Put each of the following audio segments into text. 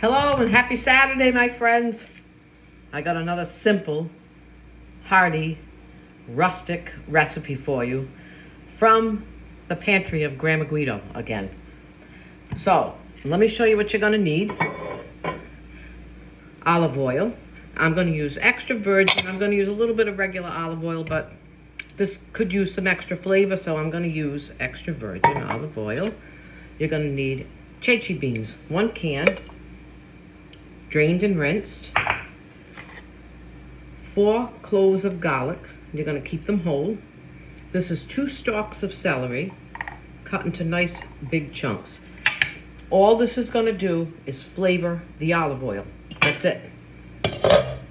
Hello and happy Saturday, my friends. I got another simple, hearty, rustic recipe for you from the pantry of Grandma Guido again. So, let me show you what you're gonna need. Olive oil. I'm gonna use extra virgin. I'm gonna use a little bit of regular olive oil, but this could use some extra flavor, so I'm gonna use extra virgin olive oil. You're gonna need Ceci beans, 1 can. Drained and rinsed. 4 cloves of garlic. You're going to keep them whole. This is 2 stalks of celery cut into nice big chunks. All this is going to do is flavor the olive oil. That's it.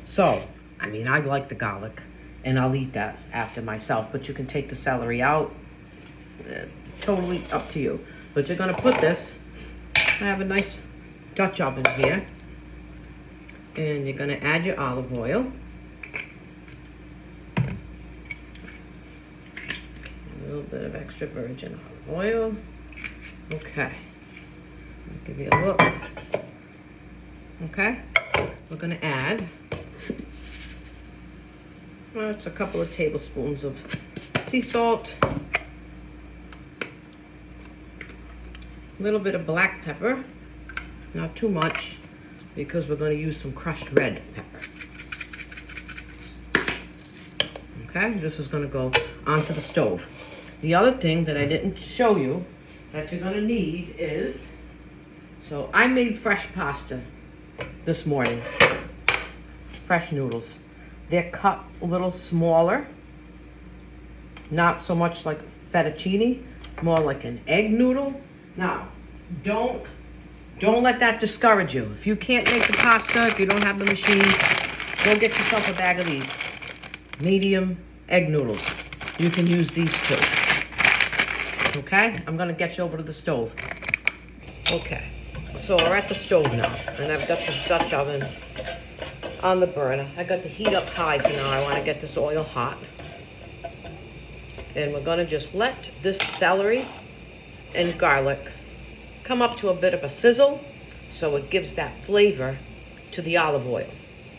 So, I like the garlic and I'll eat that after myself, but you can take the celery out. Totally up to you. But you're going to put this, I have a nice Dutch oven here. And you're going to add your olive oil. A little bit of extra virgin olive oil. Okay. I'll give you a look. Okay. We're going to add, well, it's a couple of tablespoons of sea salt. A little bit of black pepper. Not too much, because we're going to use some crushed red pepper. Okay, this is going to go onto the stove. The other thing that I didn't show you that you're going to need is, so I made fresh pasta this morning. Fresh noodles. They're cut a little smaller. Not so much like fettuccine, more like an egg noodle. Now, don't let that discourage you. If you can't make the pasta, if you don't have the machine, go get yourself a bag of these medium egg noodles. You can use these too. Okay, I'm gonna get you over to the stove. Okay, so we're at the stove now, and I've got this Dutch oven on the burner. I got the heat up high for now. I wanna get this oil hot. And we're gonna just let this celery and garlic come up to a bit of a sizzle, so it gives that flavor to the olive oil.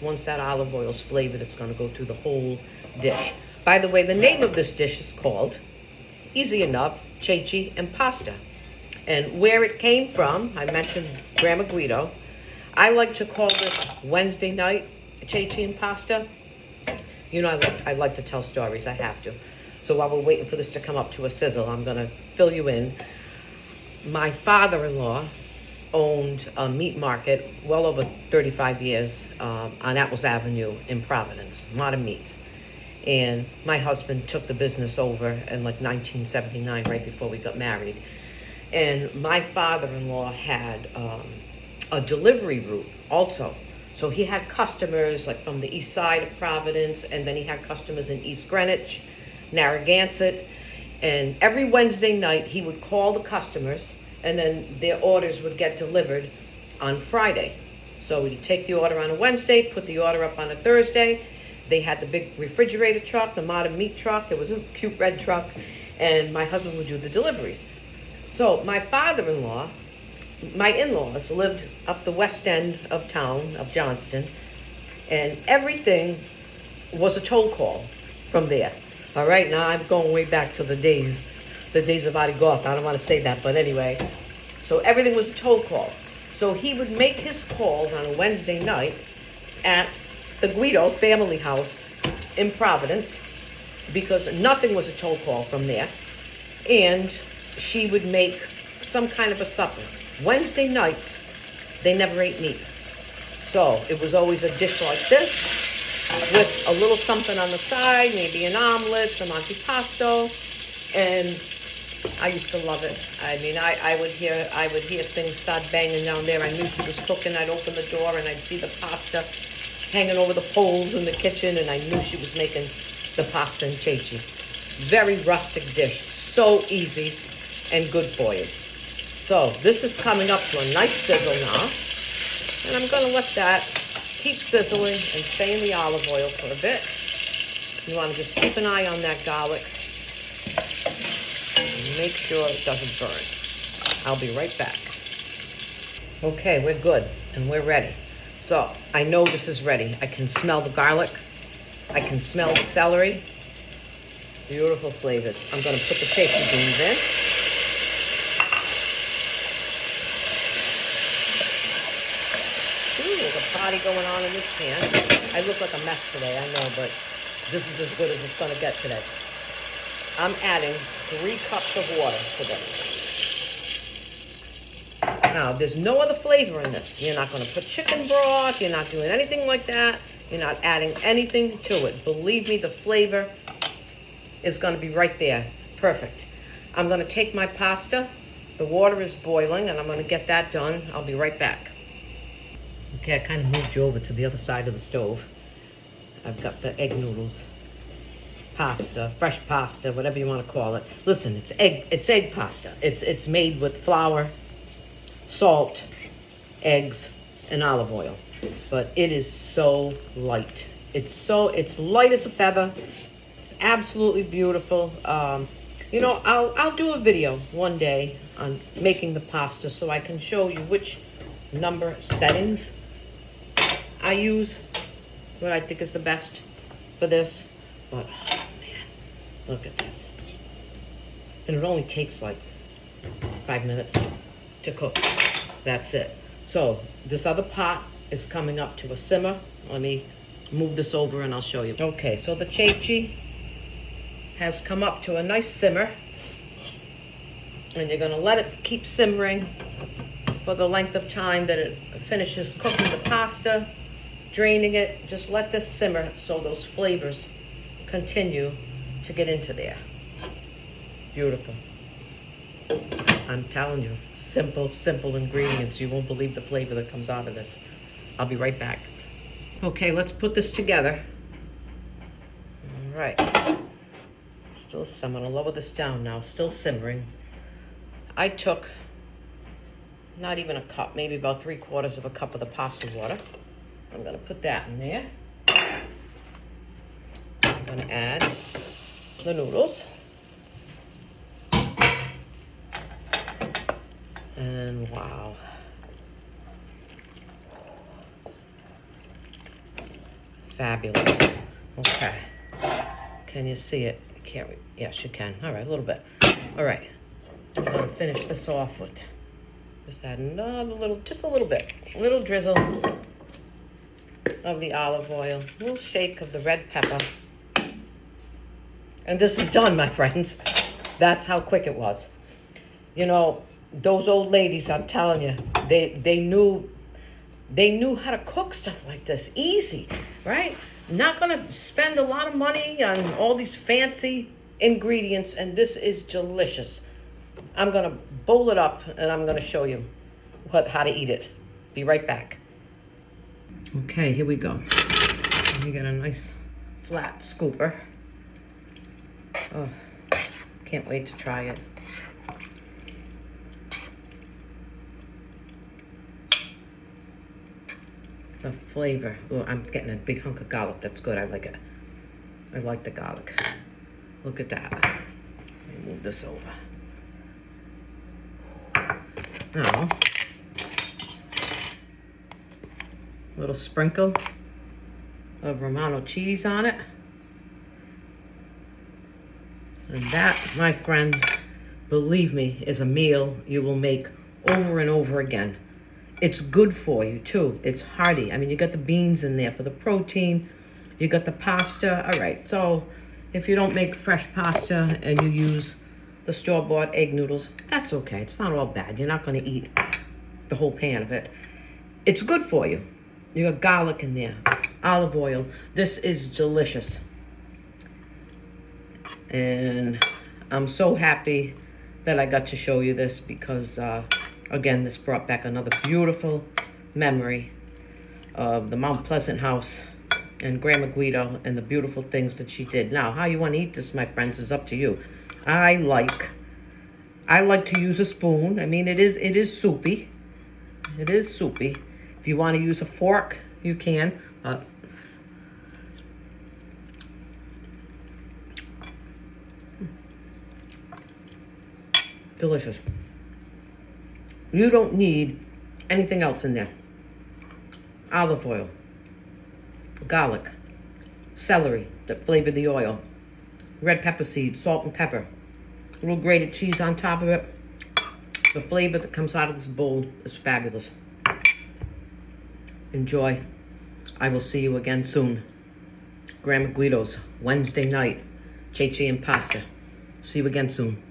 Once that olive oil is flavored, it's going to go through the whole dish. By the way, the name of this dish is called, easy enough, Ceci and pasta. And where it came from, I mentioned Grandma Guido. I like to call this Wednesday night Ceci and pasta. You know, I like to tell stories. I have to. So while we're waiting for this to come up to a sizzle, I'm going to fill you in. My father-in-law owned a meat market well over 35 years on Apples Avenue in Providence, a lot of meats. And my husband took the business over in like 1979, right before we got married. And my father-in-law had a delivery route also. So he had customers like from the east side of Providence, and then he had customers in East Greenwich, Narragansett. And every Wednesday night, he would call the customers, and then their orders would get delivered on Friday. So he'd take the order on a Wednesday, put the order up on a Thursday. They had the big refrigerator truck, the modern meat truck. It was a cute red truck, and my husband would do the deliveries. So my father-in-law, my in-laws lived up the west end of town, of Johnston, and everything was a toll call from there. All right, now I'm going way back to the days of Arigok. I don't want to say that, but anyway. So everything was a toll call. So he would make his calls on a Wednesday night at the Guido family house in Providence, because nothing was a toll call from there. And she would make some kind of a supper. Wednesday nights, they never ate meat. So it was always a dish like this, with a little something on the side, maybe an omelet, some antipasto, and I used to love it. I would hear things start banging down there. I knew she was cooking. I'd open the door and I'd see the pasta hanging over the poles in the kitchen, and I knew she was making the pasta and Ceci. Very rustic dish, so easy and good for you. So this is coming up to a nice sizzle now, and I'm going to let that keep sizzling and stay in the olive oil for a bit. You want to just keep an eye on that garlic and make sure it doesn't burn. I'll be right back. Okay, we're good. And we're ready. So I know this is ready. I can smell the garlic. I can smell the celery. Beautiful flavors. I'm gonna put the Ceci beans in. Ooh, there's a party going on in this pan. I look like a mess today, I know, but this is as good as it's gonna get today. I'm adding 3 cups of water to this. Now, there's no other flavor in this. You're not gonna put chicken broth, you're not doing anything like that. You're not adding anything to it. Believe me, the flavor is gonna be right there. Perfect. I'm gonna take my pasta. The water is boiling and I'm gonna get that done. I'll be right back. Okay, I kind of moved you over to the other side of the stove. I've got the egg noodles, pasta, fresh pasta, whatever you want to call it. Listen, it's egg pasta. It's made with flour, salt, eggs, and olive oil. But it is so light. It's light as a feather. It's absolutely beautiful. You know, I'll do a video one day on making the pasta so I can show you which number settings I use, what I think is the best for this. But oh man, look at this. And it only takes like 5 minutes to cook. That's it. So this other pot is coming up to a simmer. Let me move this over and I'll show you. Okay, so the Ceci has come up to a nice simmer. And you're gonna let it keep simmering for the length of time that it finishes cooking the pasta, draining it. Just let this simmer so those flavors continue to get into there. Beautiful. I'm telling you, simple ingredients. You won't believe the flavor that comes out of this. I'll be right back. Okay, let's put this together. All right. Still simmering. I'm gonna lower this down now. Still simmering. I took not even a cup, maybe about 3/4 of a cup of the pasta water. I'm gonna put that in there. I'm gonna add the noodles. And wow. Fabulous. Okay. Can you see it? Can't we? Yes, you can. All right, a little bit. All right. I'm gonna finish this off with just add another little, just a little bit, a little drizzle of the olive oil, a little shake of the red pepper. And this is done, my friends. That's how quick it was. You know, those old ladies, I'm telling you, they knew how to cook stuff like this. Easy, right? Not gonna spend a lot of money on all these fancy ingredients, and this is delicious. I'm gonna bowl it up and I'm gonna show you how to eat it. Be right back. Okay, here we go. Let me get a nice flat scooper. Oh, can't wait to try it. The flavor. Oh, I'm getting a big hunk of garlic. That's good. I like it. I like the garlic. Look at that. Let me move this over. Now, a little sprinkle of Romano cheese on it. And that, my friends, believe me, is a meal you will make over and over again. It's good for you too. It's hearty. I mean, you got the beans in there for the protein. You got the pasta. All right, so if you don't make fresh pasta and you use the store-bought egg noodles, that's okay. It's not all bad. You're not going to eat the whole pan of it. It's good for you. You got garlic in there, olive oil. This is delicious. And I'm so happy that I got to show you this because, again, this brought back another beautiful memory of the Mount Pleasant house and Grandma Guido and the beautiful things that she did. Now, how you want to eat this, my friends, is up to you. I like to use a spoon. I mean, it is soupy. It is soupy. If you want to use a fork, you can. Delicious. You don't need anything else in there. olive oil, garlic, celery that flavor the oil, red pepper seeds, salt and pepper, a little grated cheese on top of it. The flavor that comes out of this bowl is fabulous. Enjoy. I will see you again soon. Grandma Guido's Wednesday night, Ceci and pasta. See you again soon.